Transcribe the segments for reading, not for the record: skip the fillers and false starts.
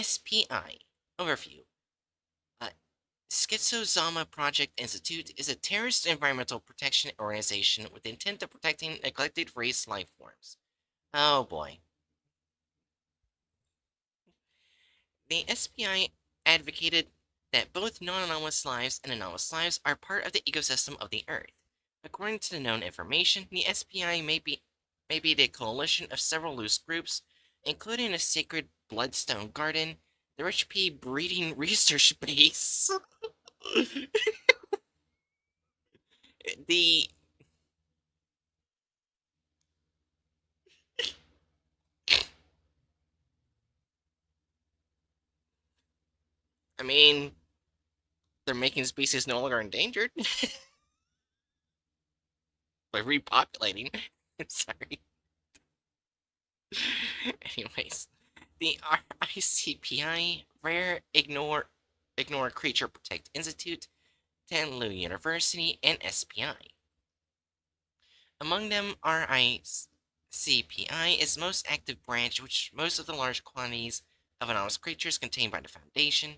SPI. Overview. Uh, Schizozama Project Institute is a terrorist environmental protection organization with the intent of protecting neglected race life forms. Oh boy. The SPI advocated that both non-anomalous lives and anomalous lives are part of the ecosystem of the Earth. According to the known information, the SPI may be the coalition of several loose groups, including a sacred bloodstone garden, the Rich P breeding research base, the I mean, they're making species no longer endangered by repopulating. I'm sorry. Anyways, the RICPI, Rare Ignore Creature Protect Institute, Tenlu University, and SPI. Among them, RICPI is the most active branch, which most of the large quantities of anomalous creatures contained by the Foundation.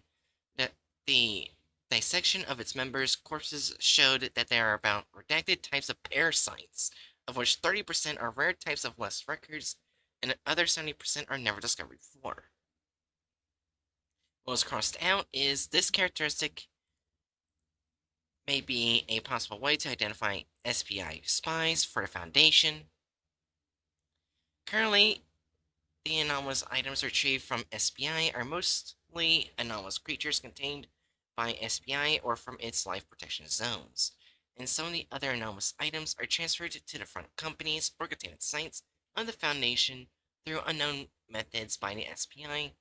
The dissection of its members' corpses showed that there are about redacted types of parasites, of which 30% are rare types of less records, and the other 70% are never discovered before. What was crossed out is this characteristic may be a possible way to identify SPI spies for the Foundation. Currently, the anomalous items retrieved from SPI are mostly anomalous creatures contained by SPI or from its life protection zones, and some of the other anomalous items are transferred to the front companies or containment sites of the Foundation through unknown methods by the SPI.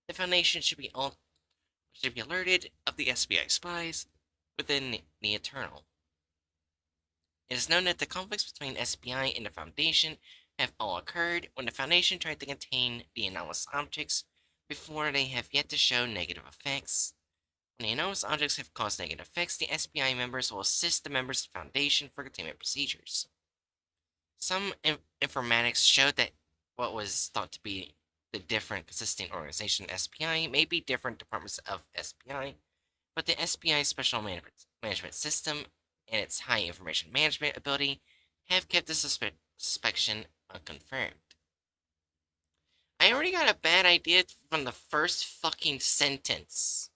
The Foundation should be alerted of the SPI spies within the Eternal. It is known that the conflicts between SPI and the Foundation have all occurred when the Foundation tried to contain the anomalous objects before they have yet to show negative effects. When the anomalous objects have caused negative effects, the SPI members will assist the members of the Foundation for containment procedures. Some informatics showed that what was thought to be the different consistent organization SPI may be different departments of SPI, but the SPI Special Management System and its high information management ability have kept the suspicion unconfirmed. I already got a bad idea from the first fucking sentence.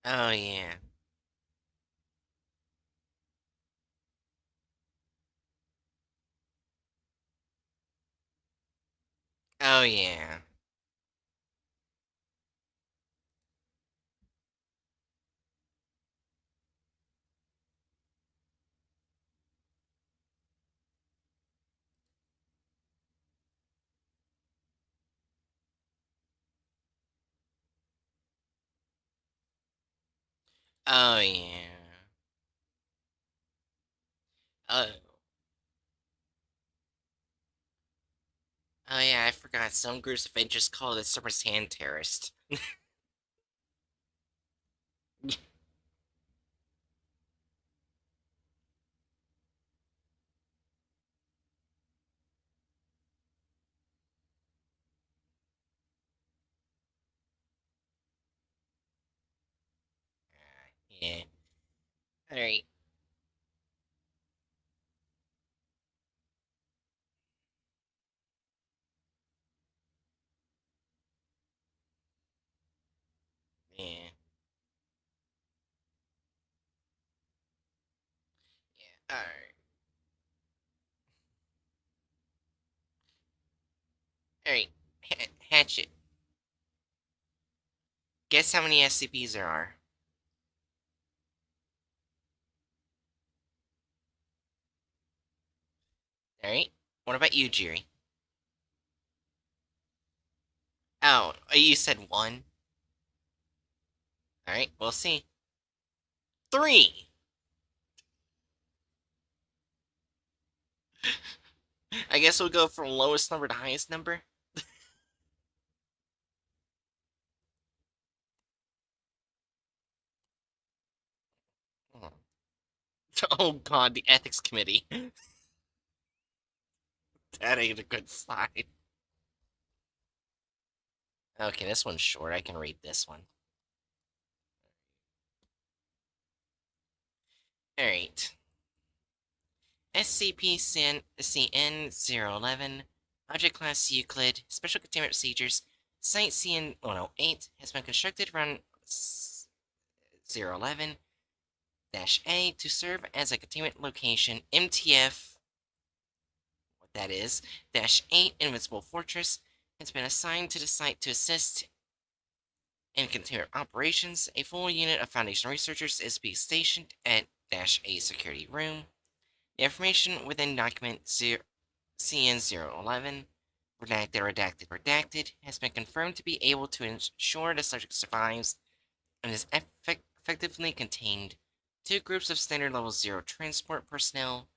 Oh yeah. Oh yeah. Oh yeah. Oh. Oh yeah, I forgot. Some groups of interest call it Super Saiyan terrorist. Yeah. Alright. Yeah. Yeah. Alright. Alright. Hatchet. Guess how many SCPs there are? Alright. What about you, Jiri? Oh, you said 1? Alright, we'll see. 3! I guess we'll go from lowest number to highest number. Oh god, the ethics committee. That ain't a good sign. Okay, this one's short. I can read this one. Alright. SCP-CN-011, Object Class Euclid, Special Containment Procedures, Site CN-108 has been constructed around 011-A to serve as a containment location. MTF, what that is, -8 Invincible Fortress has been assigned to the site to assist in containment operations. A full unit of Foundation researchers is being stationed at -A security room. The information within document CN-011, redacted, has been confirmed to be able to ensure the subject survives and is effectively contained. 2 groups of standard level 0 transport personnel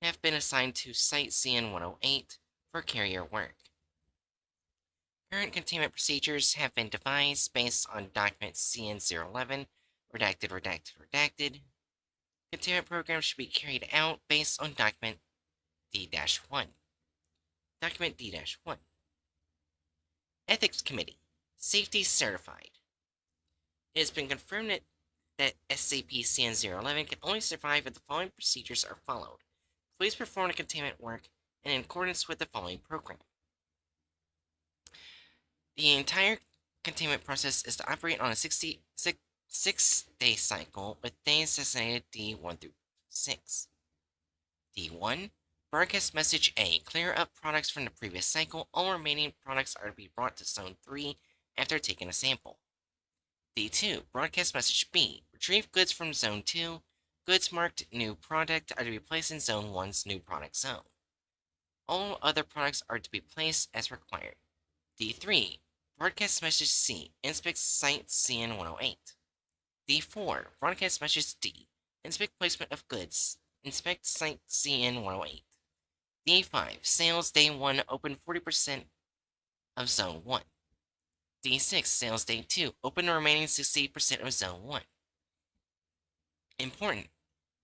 have been assigned to Site CN-108 for carrier work. Current containment procedures have been devised based on document CN-011, redacted. Containment programs should be carried out based on document D-1. Document D-1. Ethics Committee. Safety certified. It has been confirmed that SCP-CN-011 can only survive if the following procedures are followed. Please perform the containment work in accordance with the following program. The entire containment process is to operate on a 6-day cycle with days designated D1 through 6. D1. Broadcast message A. Clear up products from the previous cycle. All remaining products are to be brought to Zone 3 after taking a sample. D2. Broadcast message B. Retrieve goods from Zone 2. Goods marked New Product are to be placed in Zone 1's New Product Zone. All other products are to be placed as required. D3. Broadcast message C. Inspect Site CN-108. D4. Broadcast message D. Inspect placement of goods. Inspect Site CN-108. D5. Sales Day 1. Open 40% of Zone 1. D6. Sales Day 2. Open the remaining 60% of Zone 1. Important.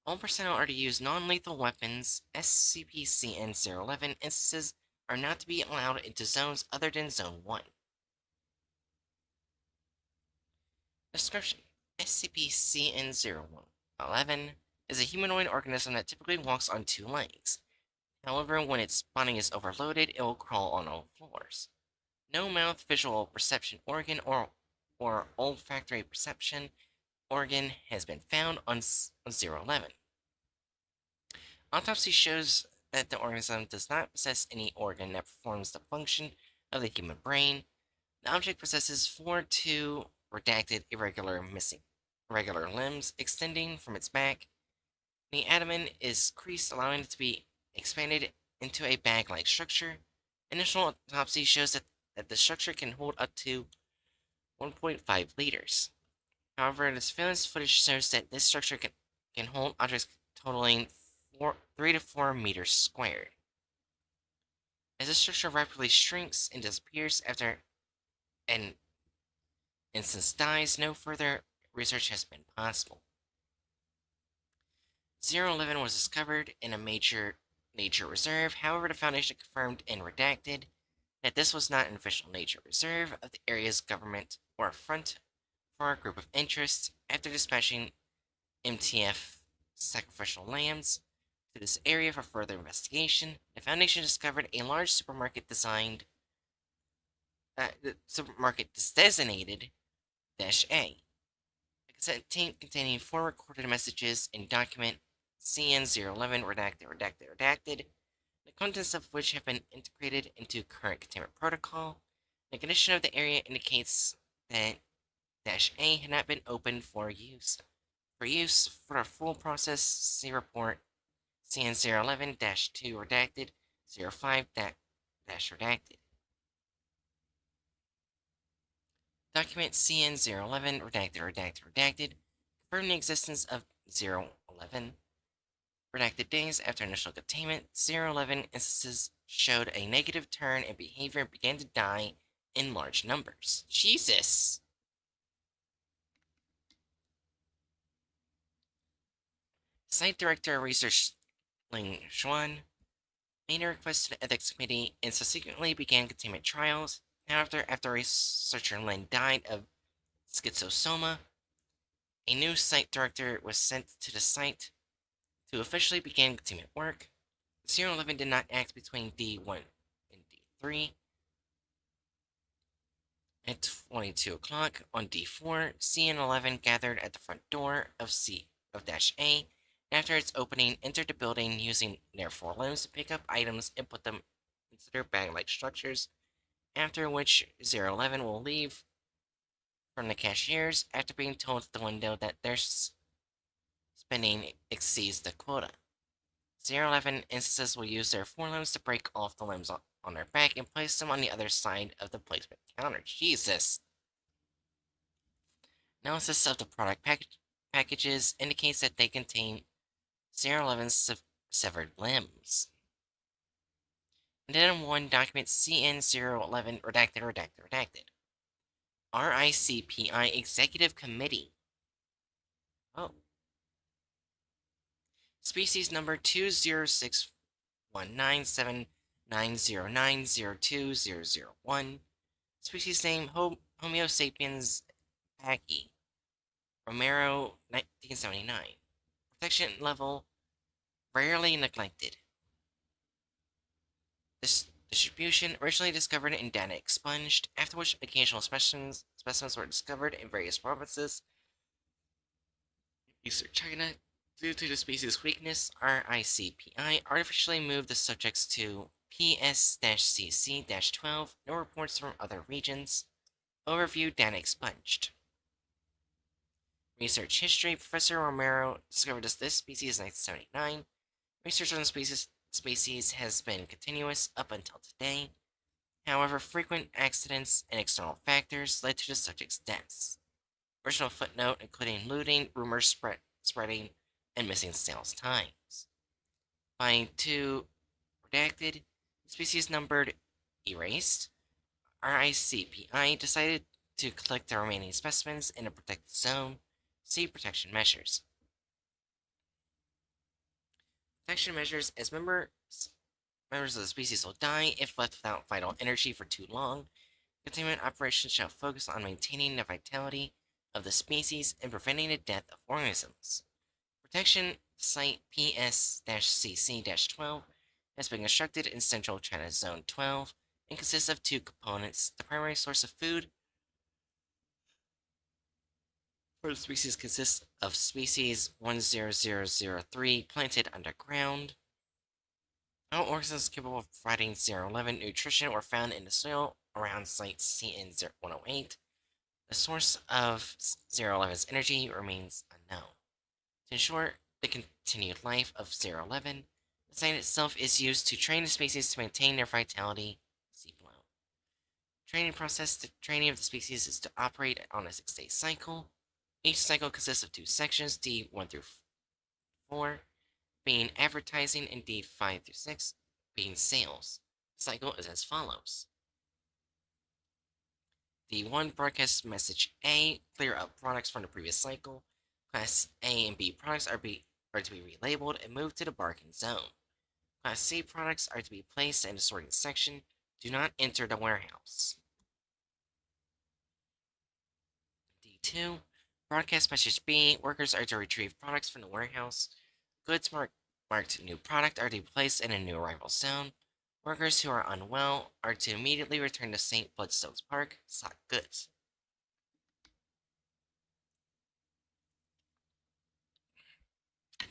All personnel are to use non-lethal weapons. SCP-CN-011 instances are not to be allowed into zones other than Zone 1. Description. SCP-CN-011 is a humanoid organism that typically walks on 2 legs. However, when its body is overloaded, it will crawl on all fours. No mouth visual perception organ or olfactory perception organ has been found on 011. Autopsy shows that the organism does not possess any organ that performs the function of the human brain. The object possesses 2 redacted irregular limbs extending from its back. The abdomen is creased, allowing it to be expanded into a bag-like structure. Initial autopsy shows that the structure can hold up to 1.5 liters. However, the surveillance footage shows that this structure can hold objects totaling 3 to 4 meters squared. As the structure rapidly shrinks and disappears after an instance dies, no further research has been possible. 011 was discovered in a major nature reserve. However, the Foundation confirmed and redacted that this was not an official nature reserve of the area's government or a front for a group of interests. After dispatching MTF sacrificial lambs to this area for further investigation, the Foundation discovered a large supermarket designated -A. A cassette tape containing 4 recorded messages in document CN-011 redacted, the contents of which have been integrated into current containment protocol. The condition of the area indicates that -A had not been opened for use. For use for a full process, see report CN-011-2 redacted, 05-redacted. Document CN011, redacted, confirmed the existence of 011. Redacted days after initial containment, 011 instances showed a negative turn and behavior began to die in large numbers. Jesus! Site Director Research Ling Xuan made a request to the Ethics Committee and subsequently began containment trials. However, after researcher Lin died of schizosoma, a new site director was sent to the site to officially begin containment work. 011 did not act between D1 and D3. At 22 o'clock on D4, CN11 gathered at the front door of C-A, and after its opening, entered the building using their forelimbs to pick up items and put them into their bag-like structures, after which 011 will leave from the cashiers after being told at the window that their spending exceeds the quota. 011 instances will use their forelimbs to break off the limbs on their back and place them on the other side of the placement counter. Jesus! Analysis of the product packages indicates that they contain 011's severed limbs. Addendum 1, document CN011, redacted. RICPI Executive Committee. Oh. Species number 206197909020001. Species name Homo sapiens pachy. Romero, 1979. Protection level rarely neglected. This distribution originally discovered and data expunged, after which occasional specimens were discovered in various provinces. Eastern China, due to the species' weakness, RICPI artificially moved the subjects to PS-CC-12, no reports from other regions. Overview data expunged. Research history, Professor Romero discovered this species in 1979. Research on the species has been continuous up until today. However, frequent accidents and external factors led to the subject's deaths. Original footnote including looting, rumors spreading, and missing sales times. By 2 redacted, species numbered erased, RICPI decided to collect the remaining specimens in a protected zone. See protection measures. Protection measures as members of the species will die if left without vital energy for too long. Containment operations shall focus on maintaining the vitality of the species and preventing the death of organisms. Protection Site PS-CC-12 has been constructed in Central China Zone 12 and consists of 2 components. The primary source of food for the species consists of species 10003 planted underground. All organisms capable of providing 011 nutrition were found in the soil around Site CN108. The source of 011's energy remains unknown. To ensure the continued life of 011, the site itself is used to train the species to maintain their vitality. See below. Training process. The training of the species is to operate on a 6-day cycle. Each cycle consists of 2 sections, D1 through 4, being advertising, and D5 through 6, being sales. The cycle is as follows. D1 broadcast message A, clear up products from the previous cycle. Class A and B products are to be relabeled and moved to the bargain zone. Class C products are to be placed in the sorting section. Do not enter the warehouse. D2, broadcast message B, workers are to retrieve products from the warehouse. Goods marked new product are to be placed in a new arrival zone. Workers who are unwell are to immediately return to St. Bloodstone's Park, stock goods.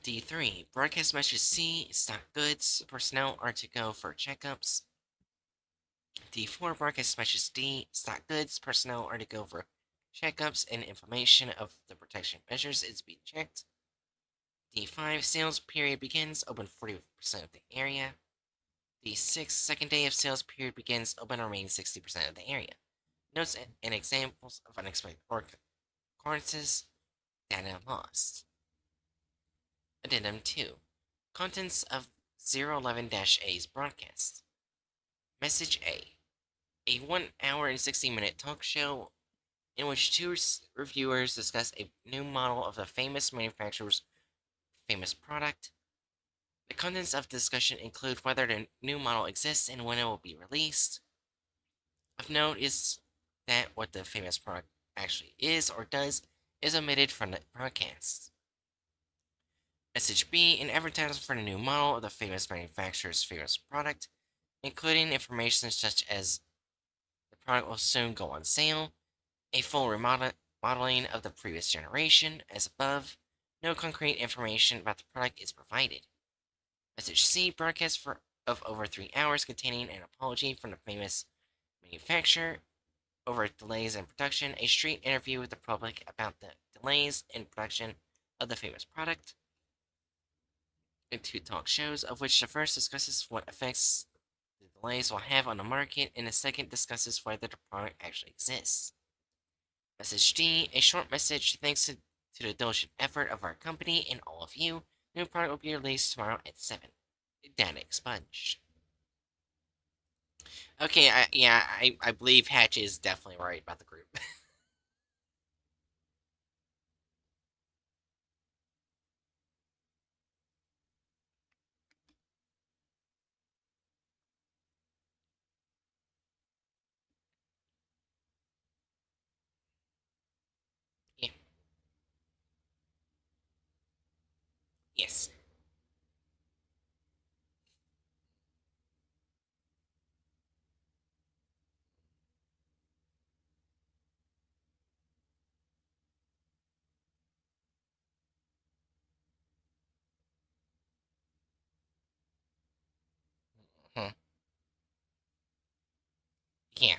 D3, broadcast message C, stock goods, personnel are to go for checkups. D4, broadcast message D, stock goods, personnel are to go for checkups, and information of the protection measures is being checked. D5, sales period begins, open 40% of the area. D6, second day of sales period begins, open remaining 60% of the area. Notes and examples of unexpected occurrences, data lost. Addendum 2. Contents of 011-A's broadcast. Message A 1 hour and 60-minute talk show in which two reviewers discuss a new model of the famous manufacturer's famous product. The contents of the discussion include whether the new model exists and when it will be released. Of note is that what the famous product actually is or does is omitted from the broadcast. Message B, an advertisement for the new model of the famous manufacturer's famous product, including information such as the product will soon go on sale, a full remodeling of the previous generation, as above. No concrete information about the product is provided. Message C, broadcast of over 3 hours containing an apology from the famous manufacturer over delays in production, a street interview with the public about the delays in production of the famous product, and 2 talk shows, of which the first discusses what effects the delays will have on the market, and the second discusses whether the product actually exists. Message D, a short message thanks to the diligent effort of our company and all of you. The new product will be released tomorrow at 7. Data expunged. Okay, I believe Hatch is definitely right about the group. Yeah. Yes. Hmm. Yeah.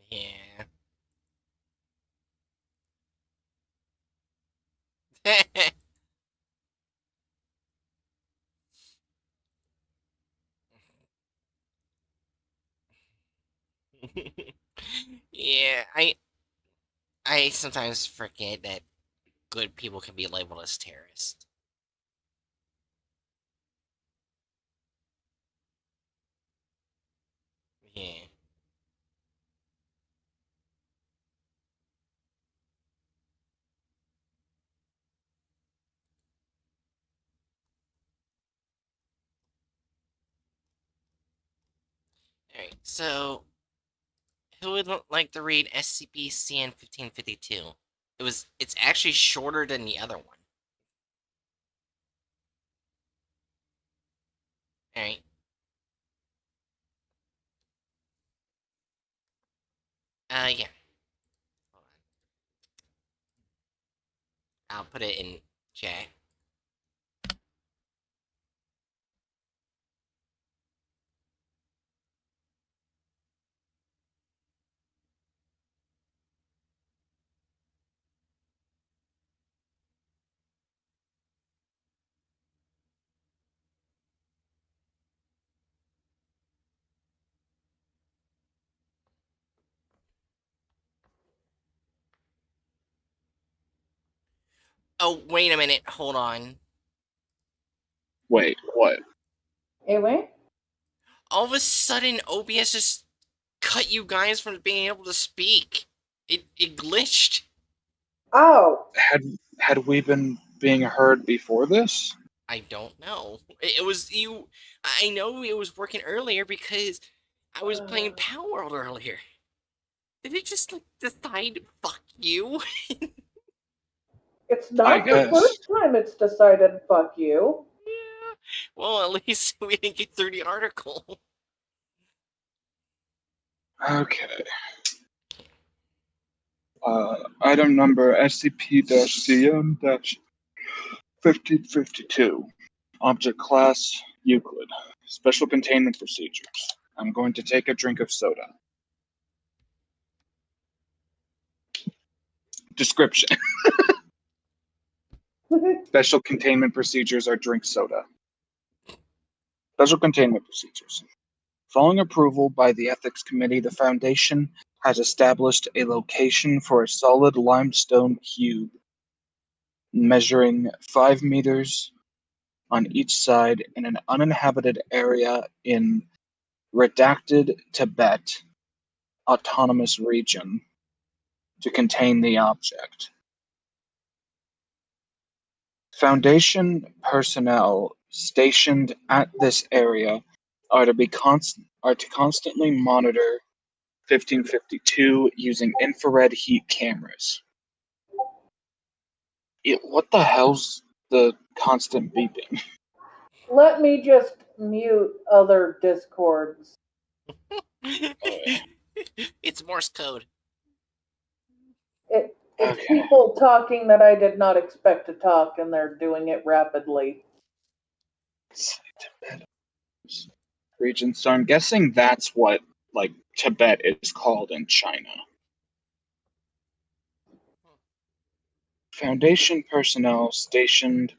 Yeah. Yeah, I sometimes forget that good people can be labeled as terrorists. Yeah. Alright, so who would like to read SCP-CN 1552? It's actually shorter than the other one. Alright. Yeah. Hold on. I'll put it in chat. Oh, wait a minute. Hold on. Wait, what? Anyway, All of a sudden, OBS just cut you guys from being able to speak. It glitched. oh, Had we been being heard before this? I don't know. It was you. I know it was working earlier because I was playing Power World earlier. Did it just like decide fuck you? it's I not the guess. first time it's decided fuck you. Yeah. Well, at least we didn't get through the article. Okay. Item number SCP-CM-1552. Object class Euclid. Special containment procedures. I'm going to take a drink of soda. Description. Special containment procedures are drink soda. Special containment procedures. Following approval by the Ethics Committee, the Foundation has established a location for a solid limestone cube measuring 5 meters on each side in an uninhabited area in redacted Tibet Autonomous Region to contain the object. Foundation personnel stationed at this area are to constantly monitor 1552 using infrared heat cameras. What the hell's the constant beeping? Let me just mute other discords. It's Morse code. It's Okay. people talking that I did not expect to talk, and they're doing it rapidly. Tibet region. So I'm guessing that's what like Tibet is called in China. Foundation personnel stationed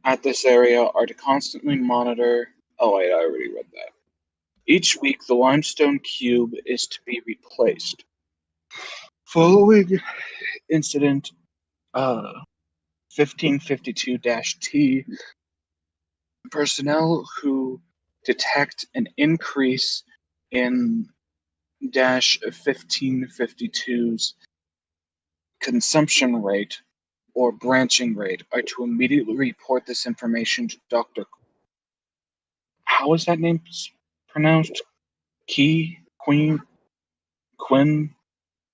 at this area are to constantly monitor. Oh, wait, I already read that. Each week, the limestone cube is to be replaced. Following incident 1552-T, personnel who detect an increase in -1552's consumption rate or branching rate are to immediately report this information to Dr. How is that name pronounced? Quinn?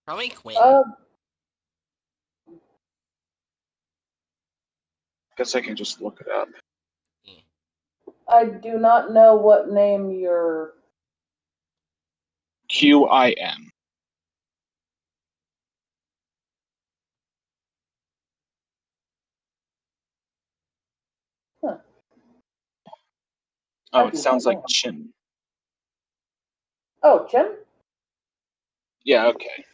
Probably Quinn. Guess I can just look it up. Yeah. I do not know what name you're. Quinn. Huh. Oh, it sounds like Chin. Oh, Jim? Yeah, okay.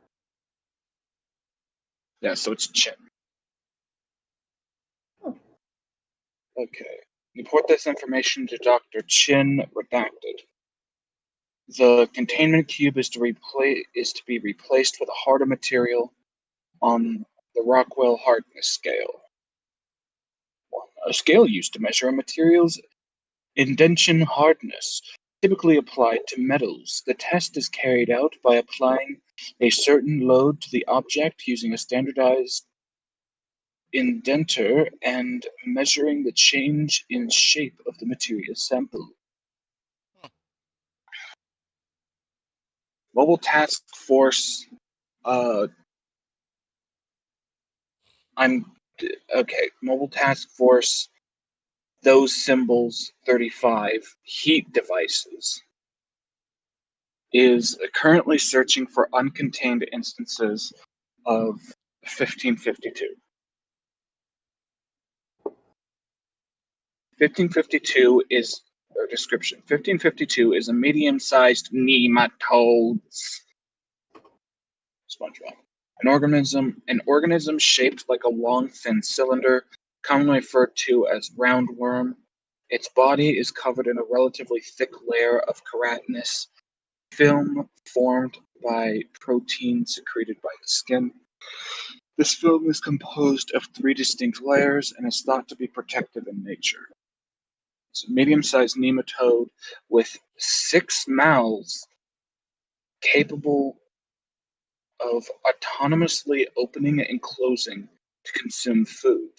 Yeah, so it's Chin. Okay. Report this information to Dr. Chin, redacted. The containment cube is to be replaced with a harder material on the Rockwell hardness scale. A scale used to measure a material's indentation hardness, typically applied to metals. The test is carried out by applying a certain load to the object using a standardized indenter and measuring the change in shape of the material sample. Mobile Task Force. Mobile Task Force. Those symbols 35 heat devices is currently searching for uncontained instances of 1552. 1552 is or description. 1552 is a medium-sized nematodes. SpongeBob. An organism shaped like a long, thin cylinder, commonly referred to as roundworm. Its body is covered in a relatively thick layer of keratinous film formed by protein secreted by the skin. This film is composed of 3 distinct layers and is thought to be protective in nature. It's a medium-sized nematode with 6 mouths capable of autonomously opening and closing to consume food.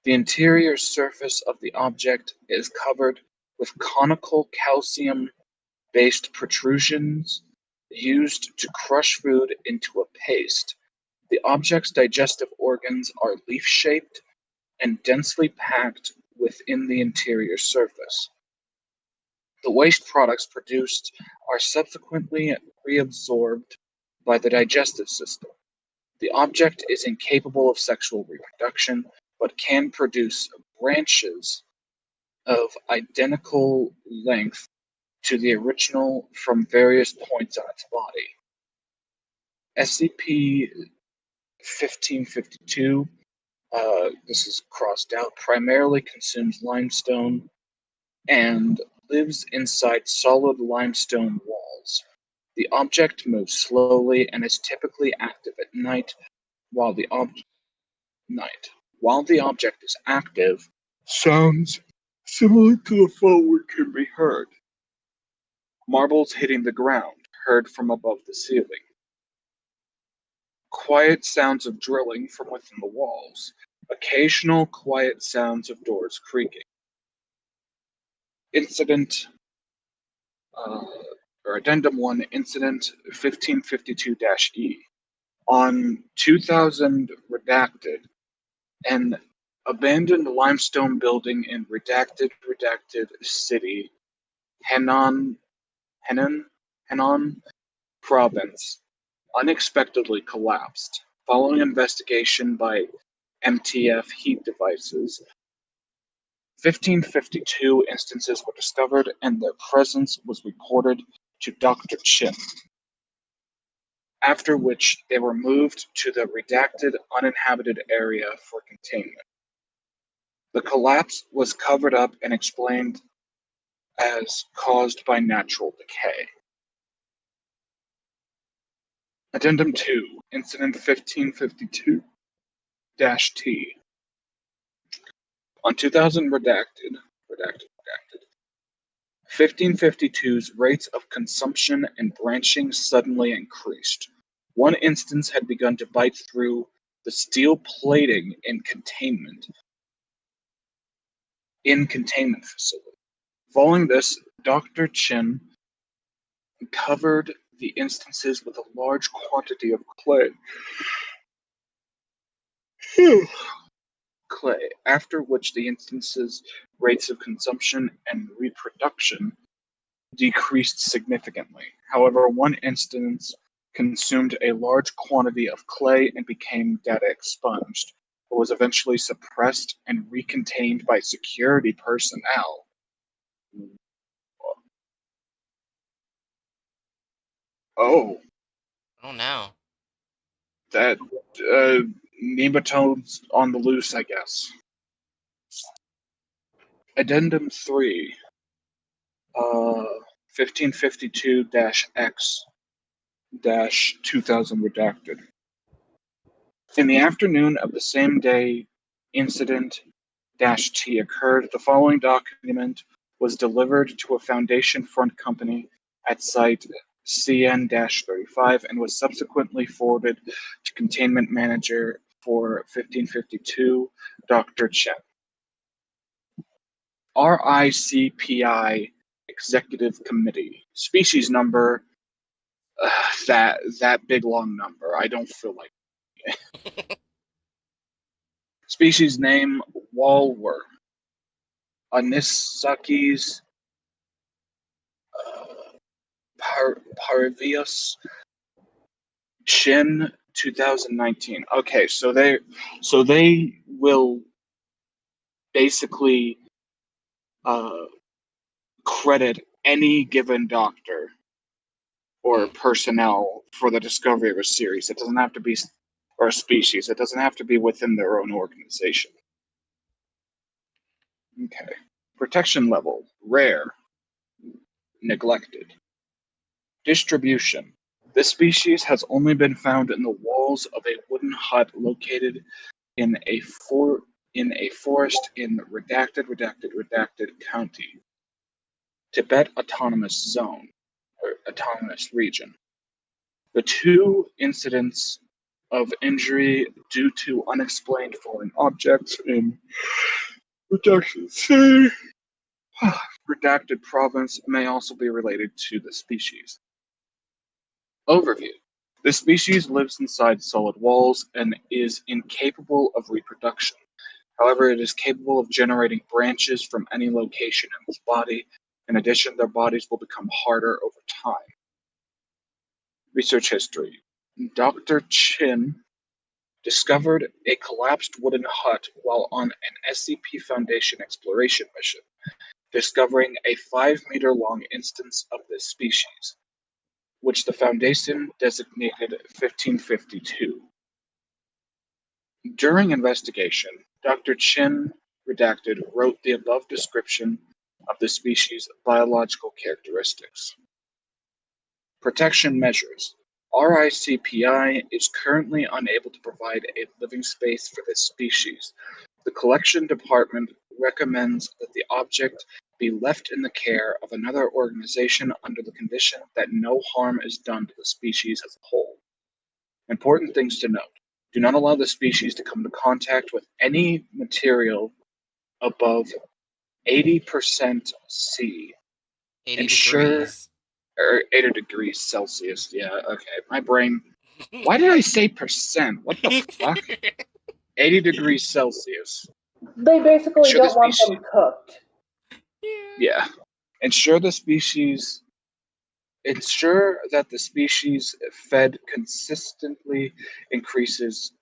The interior surface of the object is covered with conical calcium-based protrusions used to crush food into a paste. The object's digestive organs are leaf-shaped and densely packed within the interior surface. The waste products produced are subsequently reabsorbed by the digestive system. The object is incapable of sexual reproduction, but can produce branches of identical length to the original from various points on its body. SCP 1552, this is crossed out, primarily consumes limestone and lives inside solid limestone walls. The object moves slowly and is typically active at night. While the object is active, sounds similar to the following can be heard. Marbles hitting the ground, heard from above the ceiling. Quiet sounds of drilling from within the walls. Occasional quiet sounds of doors creaking. Incident, or Addendum 1, Incident 1552-E. On 2000 Redacted, an abandoned limestone building in redacted city, Henan province, unexpectedly collapsed. Following investigation by MTF heat devices, 1552 instances were discovered and their presence was reported to Dr. Chin, after which they were moved to the redacted uninhabited area for containment. The collapse was covered up and explained as caused by natural decay. Addendum 2, Incident 1552-T. On 2000 redacted, 1552's rates of consumption and branching suddenly increased. One instance had begun to bite through the steel plating in containment facility. Following this, Dr. Chin covered the instances with a large quantity of clay. After which the instances' rates of consumption and reproduction decreased significantly. However, one instance consumed a large quantity of clay and became data expunged, but was eventually suppressed and recontained by security personnel. Oh, Oh no. that nematodes on the loose, I guess. Addendum 3, 1552-X-2000 redacted. In the afternoon of the same day Incident-T occurred, the following document was delivered to a Foundation Front company at site CN-35 and was subsequently forwarded to Containment Manager for 1552, Dr. Chen. RICPI Executive Committee. Species number, that big long number. I don't feel like Species name, wallworm. Anisakis Parvius Chin 2019. Okay, so they will basically credit any given doctor or personnel for the discovery of a series. It doesn't have to be, or a species. It doesn't have to be within their own organization. Okay. Protection level, rare, neglected. Distribution. This species has only been found in the walls of a wooden hut located in a forest in redacted county, Tibet Autonomous Zone, or Autonomous Region. The two incidents of injury due to unexplained falling objects in redacted province may also be related to the species. Overview. This species lives inside solid walls and is incapable of reproduction. However, it is capable of generating branches from any location in its body. In addition, their bodies will become harder over time. Research history. Dr. Chin discovered a collapsed wooden hut while on an SCP Foundation exploration mission, discovering a 5-meter-long instance of this species, which the Foundation designated 1552. During investigation, Dr. Chin, redacted, wrote the above description of the species' biological characteristics. Protection measures. RICPI is currently unable to provide a living space for this species. The collection department recommends that the object be left in the care of another organization under the condition that no harm is done to the species as a whole. Important things to note. Do not allow the species to come into contact with any material above 80% C. 80 Ensure, degrees. or 80 degrees Celsius. Yeah, okay. My brain. Why did I say percent? What the fuck? 80 degrees Celsius. They basically Ensure the don't want species. them cooked. Yeah. Ensure the species. Ensure that the species fed consistently increases.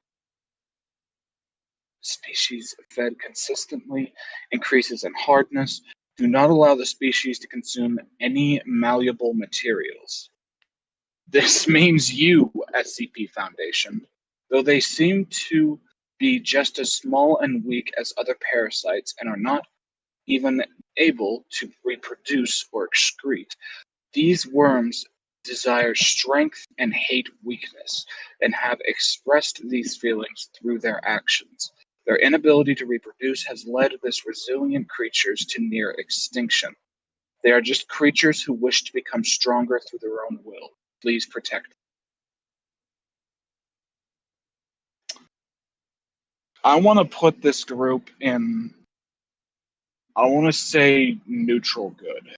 Species fed consistently increases in hardness. Do not allow the species to consume any malleable materials. This means you, SCP Foundation, though they seem to be just as small and weak as other parasites and are not even able to reproduce or excrete. These worms desire strength and hate weakness, and have expressed these feelings through their actions. Their inability to reproduce has led these resilient creatures to near extinction. They are just creatures who wish to become stronger through their own will. Please protect them. I want to put this group in, I want to say, neutral good.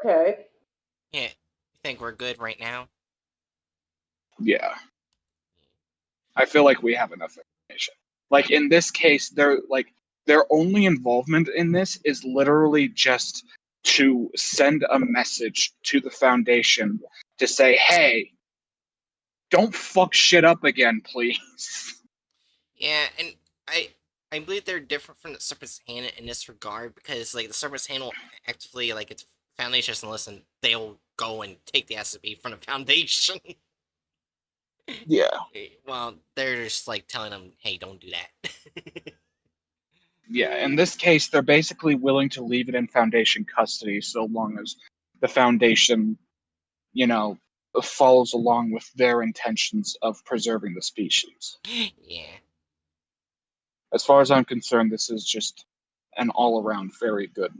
Okay. Yeah. You think we're good right now? Yeah. I feel like we have enough information. Like in this case, their only involvement in this is literally just to send a message to the Foundation to say, hey, don't fuck shit up again, please. Yeah, and I believe they're different from the Serpent's Hand in this regard because like the Serpent's Hand will actively like its Foundation doesn't listen, they'll go and take the SCP from the Foundation. Yeah. Well, they're just like telling them, hey, don't do that. Yeah, in this case, they're basically willing to leave it in Foundation custody so long as the Foundation, follows along with their intentions of preserving the species. Yeah. As far as I'm concerned, this is just an all-around very good